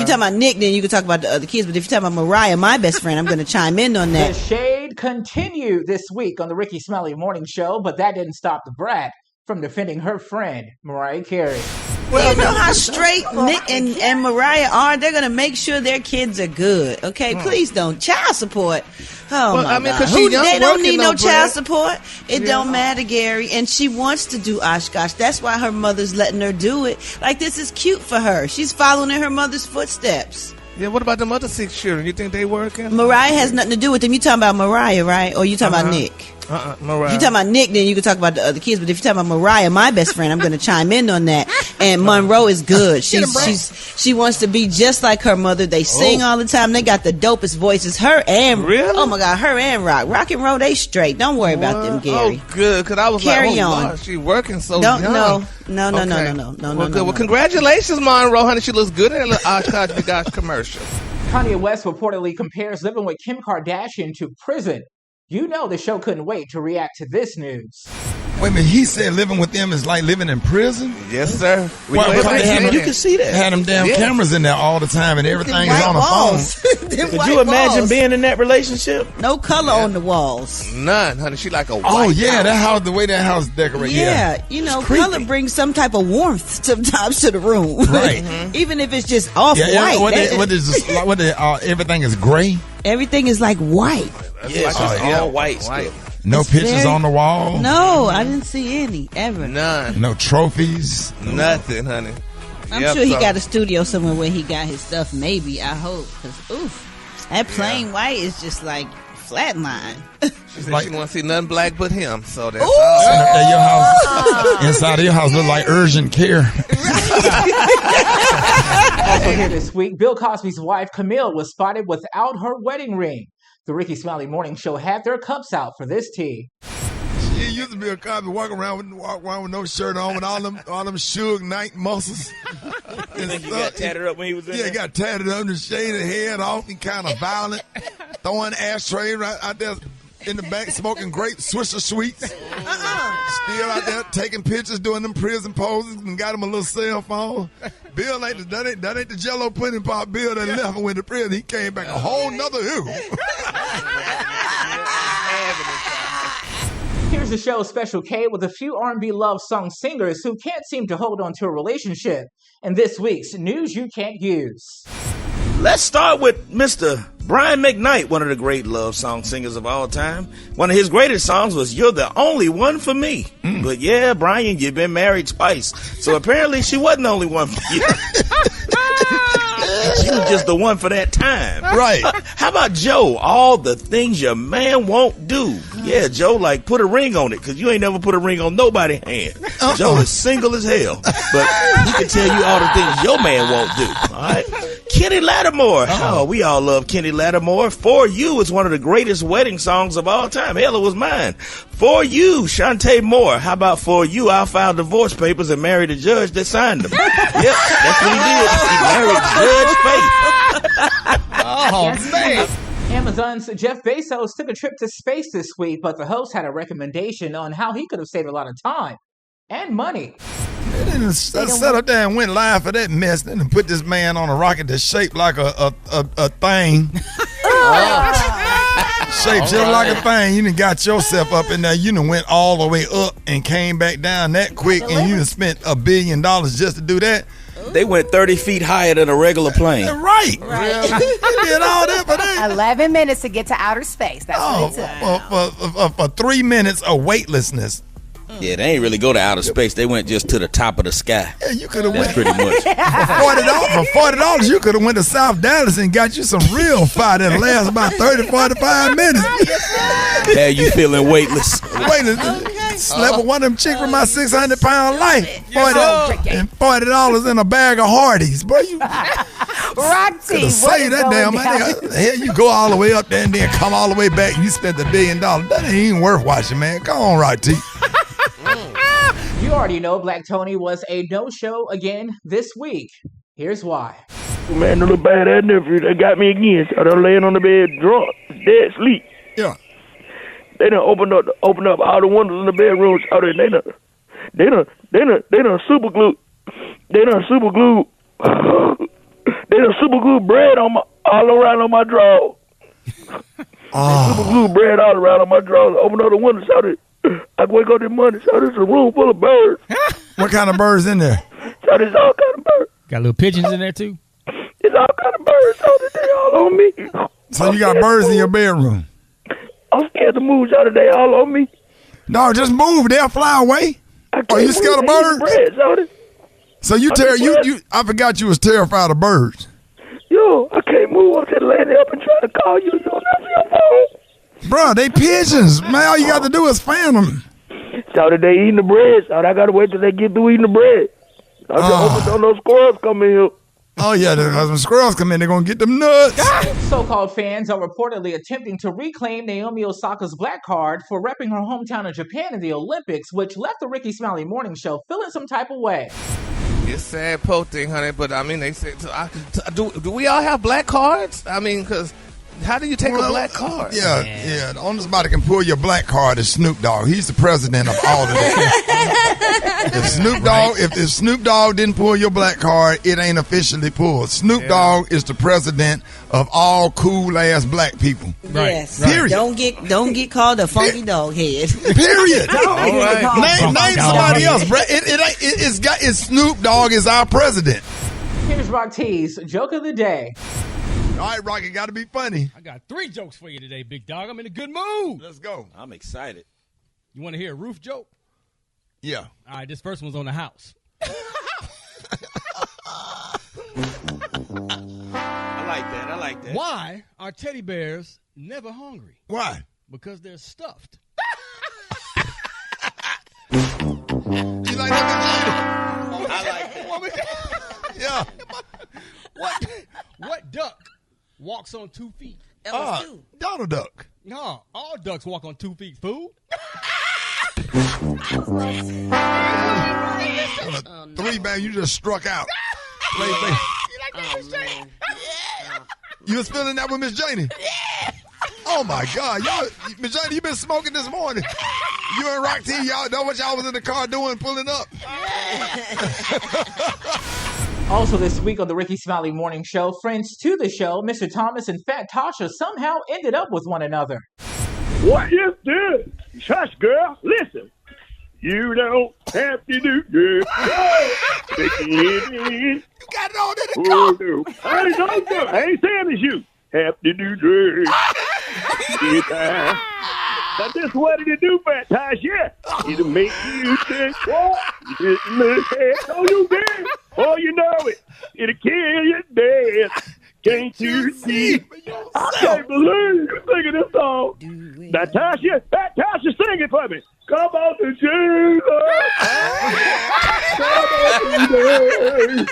talking about Nick, then you can talk about the other kids. But if you're talking about Mariah, my best friend, I'm going to chime in on that. The shade continued this week on the Rickey Smiley Morning Show, but that didn't stop the brat from defending her friend, Mariah Carey. Well, you know how straight Nick and Mariah are? They're going to make sure their kids are good. Okay, please don't. Child support. Oh, well, my God. They don't need no child support. It don't matter, Gary. And she wants to do Oshkosh. That's why her mother's letting her do it. Like, this is cute for her. She's following in her mother's footsteps. Yeah, what about the other 6 children? You think they working? Mariah has nothing to do with them. You talking about Mariah, right? Or you talking about Nick? Mariah. You talking about Nick, then you can talk about the other kids. But if you're talking about Mariah, my best friend, I'm going to chime in on that. And Monroe is good. She wants to be just like her mother. They sing all the time. They got the dopest voices. Her and oh my God, her and Rock and roll. They straight. Don't worry about them, Gary. Oh, good. Because I was Carry on. God, she working so young. No. Well, good. Well, congratulations, Monroe, honey. She looks good in that little Oshkosh Big Osh commercial. Kanye West reportedly compares living with Kim Kardashian to prison. You know the show couldn't wait to react to this news. Wait a minute, he said living with them is like living in prison? Yes, sir. You can see that. Had them damn cameras in there all the time and everything is on the phone. Could you imagine being in that relationship? No color on the walls. None, honey. She like a white house. That house, the way that house is decorated. Yeah, you know, color brings some type of warmth sometimes to the room. Right. Even if it's just off-white. Everything is gray? Everything is like white. Yes, all white stuff. No pictures on the wall? No, I didn't see any, ever. None. No trophies? Nothing, honey. I'm sure he got a studio somewhere where he got his stuff, maybe, I hope. Because, that plain white is just like flatline. She said she want to see nothing black but him, so that's all. Inside of your house look like urgent care. Also here this week, Bill Cosby's wife, Camille, was spotted without her wedding ring. The Rickey Smiley Morning Show had their cups out for this tea. She used to be a Cosby walk around with no shirt on with all them Suge Knight muscles. You think he got tatted up when he was in there? Yeah, he got tatted up and shaved his head off. He kind of violent, throwing ashtray right out there in the back, smoking grape Swisher Sweets. Still out there taking pictures, doing them prison poses, and got him a little cell phone. Bill that ain't the Jello pudding pop Bill that left him with the prison. He came back a whole nother who. Here's the show's Special K with a few R&B love song singers who can't seem to hold on to a relationship. And this week's News You Can't Use. Let's start with Mr. Brian McKnight, one of the great love song singers of all time. One of his greatest songs was You're the Only One for Me. But yeah, Brian, you've been married twice. So apparently she wasn't the only one for you. She was just the one for that time. Right. How about Joe? All the things your man won't do. Yeah, Joe, like put a ring on it, because you ain't never put a ring on nobody's hand. Joe is single as hell. But he can tell you all the things your man won't do. All right? Kenny Lattimore. Oh, we all love Kenny Lattimore. For You is one of the greatest wedding songs of all time. Hell, it was mine. For You, Shantae Moore. How about For You? I filed divorce papers and married a judge that signed them. Yep, that's what he did. He married Judge Faith. Oh, man. Amazon's Jeff Bezos took a trip to space this week, but the host had a recommendation on how he could have saved a lot of time and money. They didn't set up there and went live for that mess. They didn't put this man on a rocket that's shaped like a thing. Shaped just like a thing. You done got yourself up in there. You done went all the way up and came back down that quick, and you done spent $1 billion just to do that. They went 30 feet higher than a regular plane. Right. They did all that for that. 11 minutes to get to outer space. That's what it took. For 3 minutes of weightlessness. Yeah, they ain't really go to outer space. They went just to the top of the sky. Yeah, you could have went pretty much. For $40, you could have went to South Dallas and got you some real fire that'll last about 30, 45 minutes. How you feeling weightless? Slept with one of them chicks from my 600-pound life. $40 in a bag of Hardee's. Boy, you Roxy, say that damn money. Hell, you go all the way up there and then come all the way back and you spent $1 billion. That ain't even worth watching, man. Come on, Roxy. You already know Black Tony was a no-show again this week. Here's why. Man, the little bad-ass nephew, they got me again. So they're laying on the bed drunk, dead sleep. Yeah. They done open up all the windows in the bedroom. So they done super glue. They done super glue There's super glue bread all around on my drawers. Super glue bread all around on my drawers. Open up the window, shout it. I wake up this morning, shout it's a room full of birds. What kind of birds in there? Shout it's all kind of birds. Got little pigeons in there too? It's all kind of birds, shout it, they all on me. So you got birds in your bedroom? I'm scared to move, shout it, they all on me. No, just move. They'll fly away. Are you scared of birds? Bread, shout it. So you I forgot you was terrified of birds. Yo, I can't move. I'm just laying up and trying to call you. You don't answer your phone. Bro, they pigeons. Man, all you got to do is fan them. So that they eating the bread. So I got to wait till they get through eating the bread. I just hope don't those squirrels come in here. Oh, yeah, when squirrels come in, they're going to get them nuts. So-called fans are reportedly attempting to reclaim Naomi Osaka's black card for repping her hometown of Japan in the Olympics, which left the Rickey Smiley Morning Show feeling some type of way. It's sad po thing, honey, but I mean, they said, do we all have black cards? I mean, because how do you take a black card? Yeah. The only somebody can pull your black card is Snoop Dogg. He's the president of all of that. If Snoop Dogg didn't pull your black card, it ain't officially pulled. Snoop Dogg is the president of all cool ass black people. Yes. Period. Don't get called a funky dog head. Period. All right. Name somebody else, bro. It's Snoop Dogg is our president. Here's Rock T's Joke of the Day. All right, Rocky, got to be funny. I got 3 jokes for you today, big dog. I'm in a good mood. Let's go. I'm excited. You want to hear a roof joke? Yeah. All right, this first one's on the house. I like that. Why are teddy bears never hungry? Why? Because they're stuffed. You like that, Vagina? I like that. Yeah. What duck walks on 2 feet? Donald Duck. No, all ducks walk on 2 feet, fool. 3 bang, you just struck out. You like that, Miss Janie? You was feeling that with Miss Janie? Yeah. Oh my God, Miss Janie, you been smoking this morning. You and Rock T, y'all know what y'all was in the car doing, pulling up. Also this week on the Rickey Smiley Morning Show, friends to the show, Mr. Thomas and Fat Tasha somehow ended up with one another. What is this? Shush, girl. Listen. You don't have to do this. You got it on in the car. No. I ain't saying it's you. Have to do this. Now this what did it do, Fat Tasha? It'll make you think, what? You didn't listen. No, you did. Oh, you know it. It'll kill you dead. Can't you see? I can't believe you singing this song. Now, Tasha, Fat Tasha, sing it for me. Come on to Jesus. Come on to Jesus.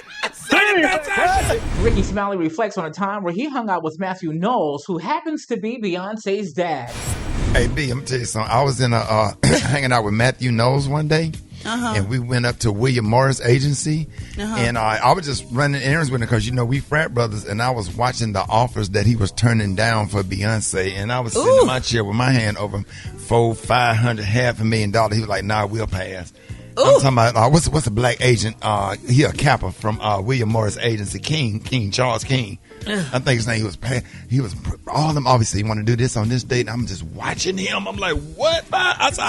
Rickey Smiley reflects on a time where he hung out with Matthew Knowles, who happens to be Beyonce's dad. Hey, B, I'm going to tell you something. I was in hanging out with Matthew Knowles one day. And we went up to William Morris Agency, and I was just running errands with him because, we frat brothers, and I was watching the offers that he was turning down for Beyonce, and I was sitting in my chair with my hand over $400,000, $500,000, $500,000. He was like, nah, we'll pass. I'm talking about, what's a black agent? He a capper from William Morris Agency, Charles King. I think his name was all of them. Obviously, he want to do this on this date. I'm just watching him. I'm like, what? I said,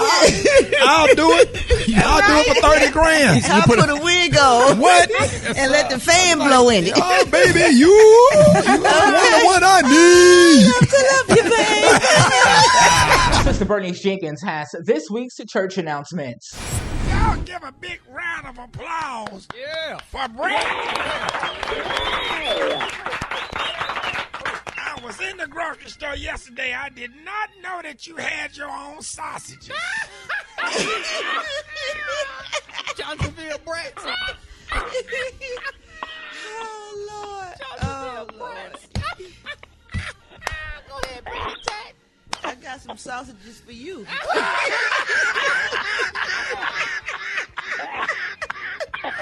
I'll do it. I'll do it for $30,000. I'll put a wig on. What? And let the fan blow in it. Oh, baby, you are what I need. I love you, babe. Sister Bernice Jenkins has this week's church announcements. Y'all give a big round of applause for Brad. I was in the grocery store yesterday. I did not know that you had your own sausages. Johnsonville Brats. Oh, Lord. Go ahead, bring it tight. I got some sausages for you.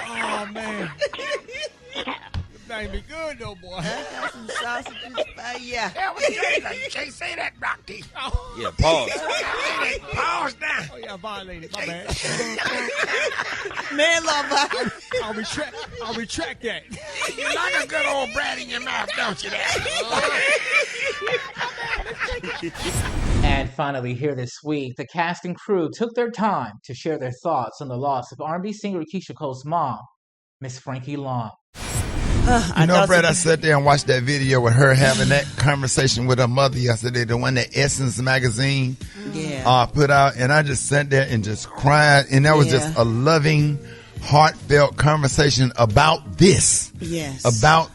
Oh, man. thing be good though, boy. I got some sausages for ya. Yeah, we say that. You can't say that, Rocky. Yeah, pause. Pause now. Oh, yeah, I violated. My bad. Man, love, I'll retract that. You like a good old brat in your mouth, don't you, there? And finally, here this week, the cast and crew took their time to share their thoughts on the loss of R&B singer Keisha Cole's mom, Miss Frankie Long. Brett, I sat there and watched that video with her having that conversation with her mother yesterday, the one that Essence magazine put out, and I just sat there and just cried, and that was just a loving, heartfelt conversation about this. Yes. About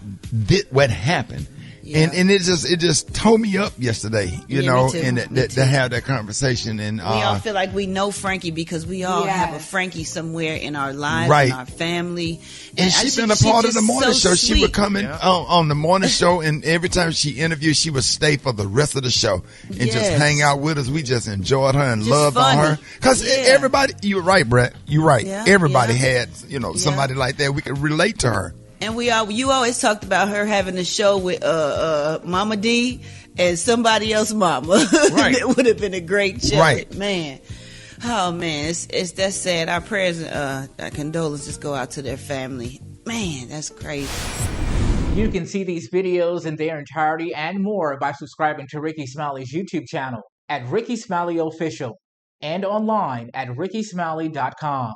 what happened. Yeah. And it just tore me up yesterday, you know, and to have that conversation. And we all feel like we know Frankie because we all have a Frankie somewhere in our lives, in our family. And she's been a part of the morning show. Sweet. She would come in on the morning show, and every time she interviewed, she would stay for the rest of the show and just hang out with us. We just enjoyed her and loved on her. Because everybody, you're right, Brett. You're right. Yeah. Everybody had, somebody like that. We could relate to her. And you always talked about her having a show with Mama D and somebody else's mama. Right. It would have been a great show. Right. Man. Oh man, it's that's sad. Our prayers our condolences go out to their family. Man, that's crazy. You can see these videos in their entirety and more by subscribing to Rickey Smiley's YouTube channel at Rickey Smiley Official and online at rickysmiley.com.